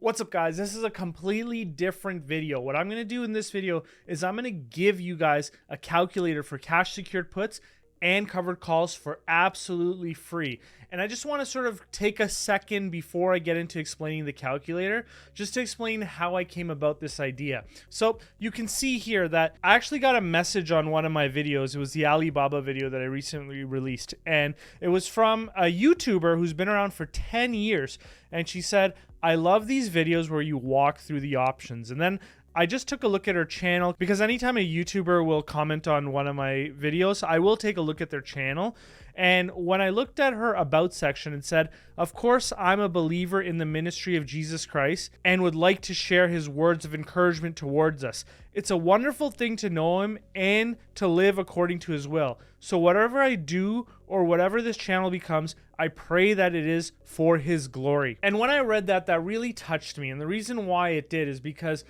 What's up, guys? This is a completely different video. What I'm going to do in this video is I'm going to give you guys a calculator for cash secured puts and covered calls for absolutely free. And I just want to sort of take a second before I get into explaining the calculator, just to explain how I came about this idea. So you can see here that I actually got a message on one of my videos. It was the Alibaba video that I recently released. And it was from a YouTuber who's been around for 10 years. And she said, "I love these videos where you walk through the options." And then I just took a look at her channel, because anytime a YouTuber will comment on one of my videos, I will take a look at their channel. And when I looked at her about section, it said, "Of course, I'm a believer in the ministry of Jesus Christ and would like to share his words of encouragement towards us. It's a wonderful thing to know him and to live according to his will. So whatever I do or whatever this channel becomes, I pray that it is for his glory." And when I read that, that really touched me. And the reason why it did is because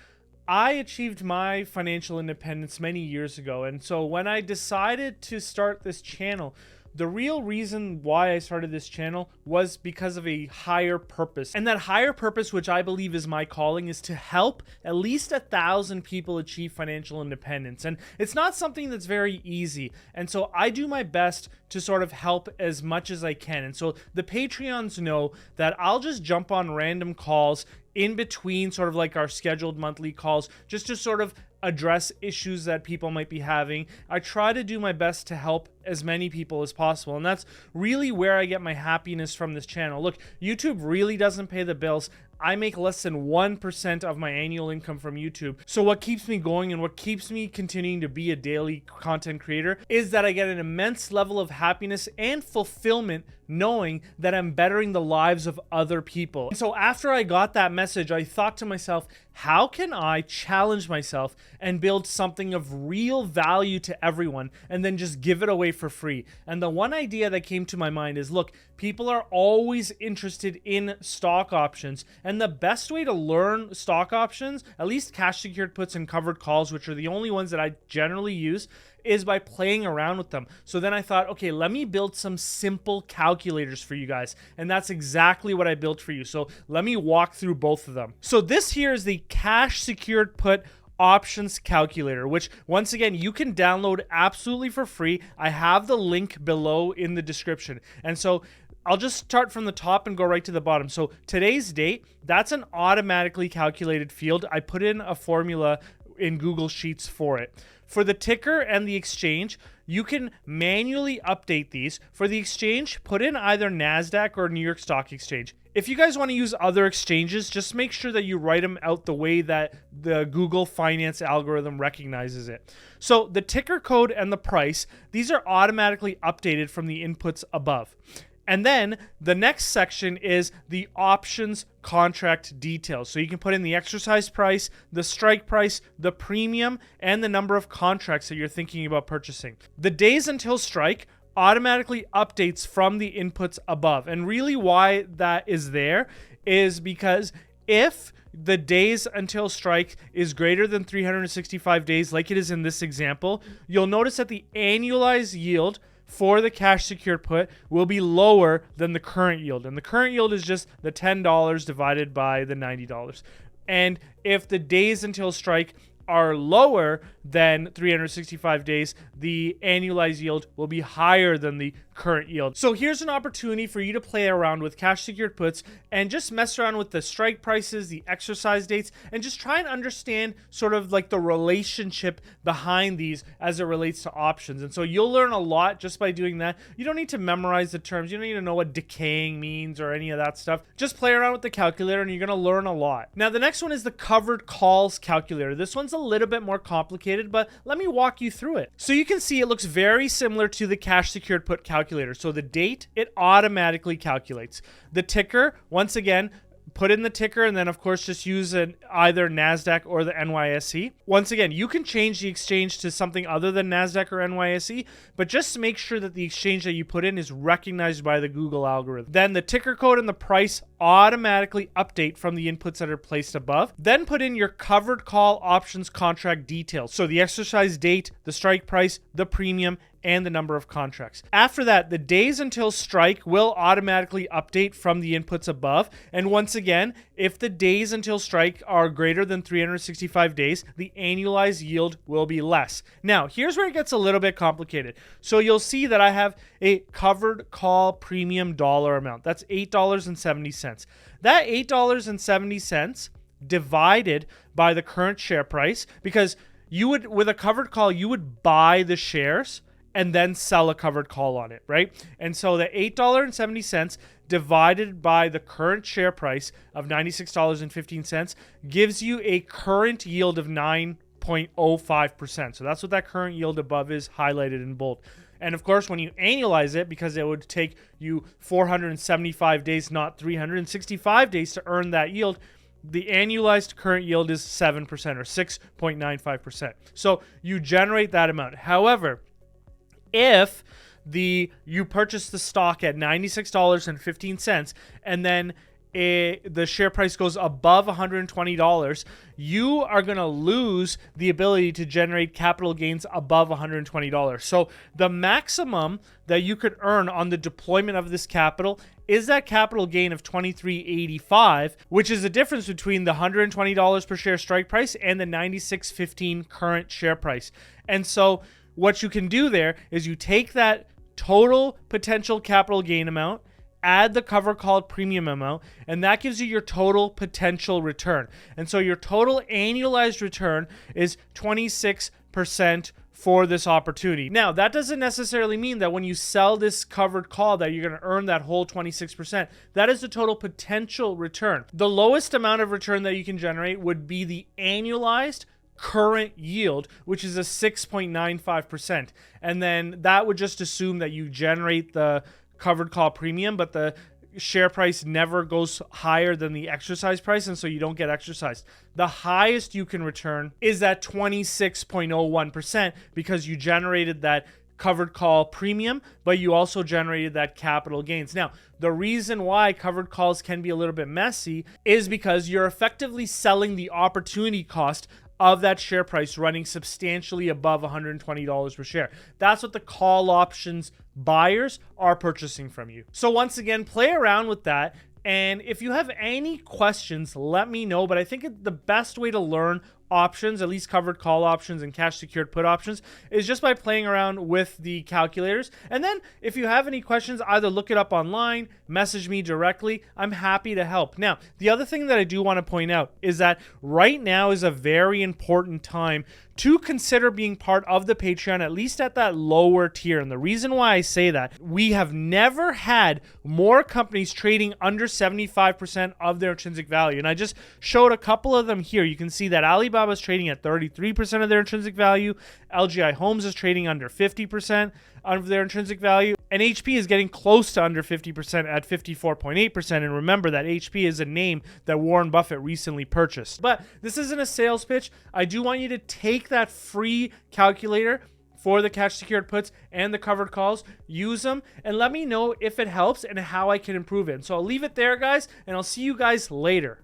I achieved my financial independence many years ago. And so when I decided to start this channel, the real reason why I started this channel was because of a higher purpose. And that higher purpose, which I believe is my calling, is to help at least 1,000 people achieve financial independence. And it's not something that's very easy. And so I do my best to sort of help as much as I can. And so the Patreons know that I'll just jump on random calls in between sort of like our scheduled monthly calls, just to sort of address issues that people might be having. I try to do my best to help as many people as possible, and that's really where I get my happiness from this channel. Look, YouTube really doesn't pay the bills. I make less than 1% of my annual income from YouTube. So what keeps me going and what keeps me continuing to be a daily content creator is that I get an immense level of happiness and fulfillment knowing that I'm bettering the lives of other people. And so after I got that message, I thought to myself, how can I challenge myself and build something of real value to everyone and then just give it away for free? And the one idea that came to my mind is, look, people are always interested in stock options. And the best way to learn stock options, at least cash secured puts and covered calls, which are the only ones that I generally use, is by playing around with them. So then I thought, okay, let me build some simple calculators for you guys. And that's exactly what I built for you. So let me walk through both of them. So this here is the cash secured put options calculator, which once again you can download absolutely for free. I have the link below in the description. And so I'll just start from the top and go right to the bottom. So today's date, that's an automatically calculated field. I put in a formula in Google Sheets for it. For the ticker and the exchange, you can manually update these. For the exchange, put in either NASDAQ or New York Stock Exchange. If you guys want to use other exchanges, just make sure that you write them out the way that the Google Finance algorithm recognizes it. So the ticker code and the price, these are automatically updated from the inputs above. And then the next section is the options contract details. So you can put in the exercise price, the strike price, the premium, and the number of contracts that you're thinking about purchasing. The days until strike automatically updates from the inputs above. And really why that is there is because if the days until strike is greater than 365 days, like it is in this example, you'll notice that the annualized yield for the cash secured put will be lower than the current yield. And the current yield is just the $10 divided by the $90. And if the days until strike are lower than 365 days, the annualized yield will be higher than the current yield. So here's an opportunity for you to play around with cash secured puts and just mess around with the strike prices, the exercise dates, and just try and understand sort of like the relationship behind these as it relates to options. And so you'll learn a lot just by doing that. You don't need to memorize the terms. You don't need to know what decaying means or any of that stuff. Just play around with the calculator and you're going to learn a lot. Now, the next one is the covered calls calculator. This one's a little bit more complicated, but let me walk you through it. So you can see it looks very similar to the cash secured put calculator. So the date, it automatically calculates. The ticker, once again, put in the ticker and then of course just use either NASDAQ or the NYSE. Once again, you can change the exchange to something other than NASDAQ or NYSE, but just make sure that the exchange that you put in is recognized by the Google algorithm. Then the ticker code and the price automatically update from the inputs that are placed above. Then put in your covered call options contract details. So the exercise date, the strike price, the premium, and the number of contracts. After that, the days until strike will automatically update from the inputs above. And once again, if the days until strike are greater than 365 days, the annualized yield will be less. Now, here's where it gets a little bit complicated. So you'll see that I have a covered call premium dollar amount. That's $8.70. That $8.70 divided by the current share price, because you would, with a covered call, you would buy the shares and then sell a covered call on it, right? And so the $8.70 divided by the current share price of $96.15 gives you a current yield of 9.05%. So that's what that current yield above is, highlighted in bold. And of course, when you annualize it, because it would take you 475 days, not 365 days to earn that yield, the annualized current yield is 7% or 6.95%. So you generate that amount. However, if you purchase the stock at $96.15 and then the share price goes above $120, you are going to lose the ability to generate capital gains above $120. So the maximum that you could earn on the deployment of this capital is that capital gain of $23.85, which is the difference between the $120 per share strike price and the $96.15 current share price. And so what you can do there is you take that total potential capital gain amount, add the cover call premium amount, and that gives you your total potential return. And so your total annualized return is 26% for this opportunity. Now, that doesn't necessarily mean that when you sell this covered call that you're going to earn that whole 26%. That is the total potential return. The lowest amount of return that you can generate would be the annualized current yield, which is a 6.95%. And then that would just assume that you generate the covered call premium, but the share price never goes higher than the exercise price, and so you don't get exercised. The highest you can return is at 26.01% because you generated that covered call premium, but you also generated that capital gains. Now, the reason why covered calls can be a little bit messy is because you're effectively selling the opportunity cost of that share price running substantially above $120 per share. That's what the call options buyers are purchasing from you. So once again, play around with that. And if you have any questions, let me know. But I think the best way to learn options, at least covered call options and cash secured put options, is just by playing around with the calculators. And then if you have any questions, either look it up online, message me directly. I'm happy to help. Now, the other thing that I do want to point out is that right now is a very important time to consider being part of the Patreon, at least at that lower tier. And the reason why I say that, we have never had more companies trading under 75% of their intrinsic value. And I just showed a couple of them here. You can see that Alibaba is trading at 33% of their intrinsic value. LGI Homes is trading under 50% of their intrinsic value. And HP is getting close to under 50% at 54.8%. And remember that HP is a name that Warren Buffett recently purchased. But this isn't a sales pitch. I do want you to take that free calculator for the cash secured puts and the covered calls, use them, and let me know if it helps and how I can improve it. And so I'll leave it there, guys, and I'll see you guys later.